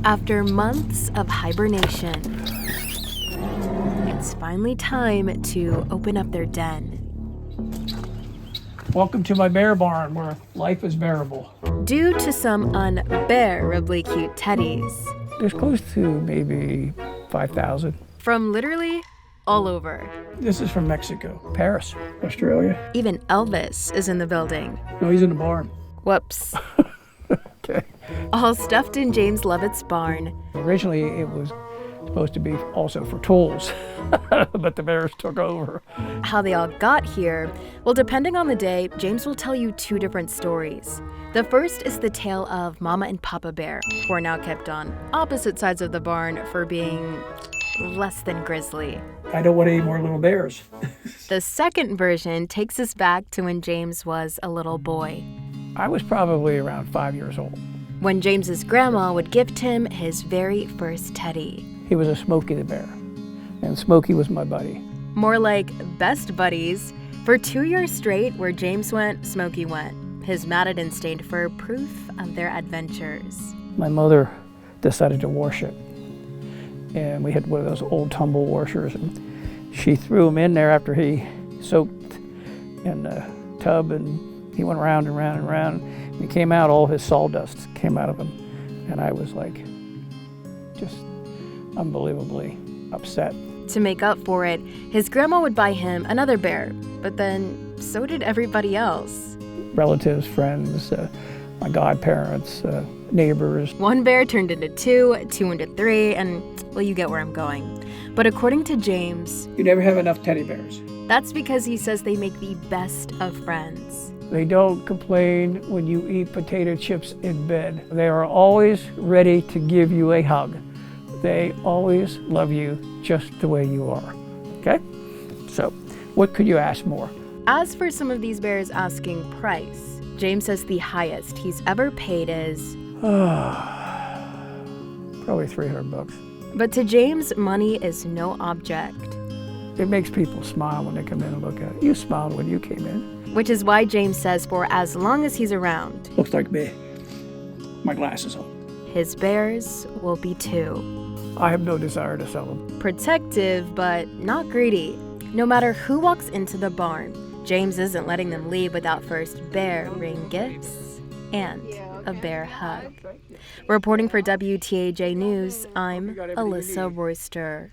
After months of hibernation, it's finally time to open up their den. Welcome to my bear barn where life is bearable. Due to some unbearably cute teddies. There's close to maybe 5,000. From literally all over. This is from Mexico, Paris, Australia. Even Elvis is in the building. No, he's in the barn. Whoops. Okay. All stuffed in James Lovette's barn. Originally, it was supposed to be also for tools, but the bears took over. How they all got here? Well, depending on the day, James will tell you two different stories. The first is the tale of Mama and Papa Bear, who are now kept on opposite sides of the barn for being less than grisly. I don't want any more little bears. The second version takes us back to when James was a little boy. I was probably around 5 years old. When James's grandma would gift him his very first teddy. He was a Smokey the Bear, and Smokey was my buddy. More like best buddies. For 2 years straight, where James went, Smokey went. His matted and stained fur proof of their adventures. My mother decided to wash it, and we had one of those old tumble washers, and she threw him in there after he soaked in the tub, and he went round and round and round. And he came out, all his sawdust came out of him, and I was like, just unbelievably upset. To make up for it, his grandma would buy him another bear, but then so did everybody else. Relatives, friends, my godparents, neighbors. One bear turned into two, two into three, and, well, you get where I'm going. But according to James, You never have enough teddy bears. that's because he says they make the best of friends. They don't complain when you eat potato chips in bed. They are always ready to give you a hug. They always love you just the way you are. Okay? So, what could you ask more? As for some of these bears asking price, James says the highest he's ever paid is... Probably $300. But to James, money is no object. It makes people smile when they come in and look at it. You smiled when you came in. Which is why James says for as long as he's around, Looks like me. My glasses on. his bears will be too. I have no desire to sell them. Protective, but not greedy. No matter who walks into the barn, James isn't letting them leave without first bearing gifts and a bear hug. Reporting for WTAJ News, I'm Alyssa Royster.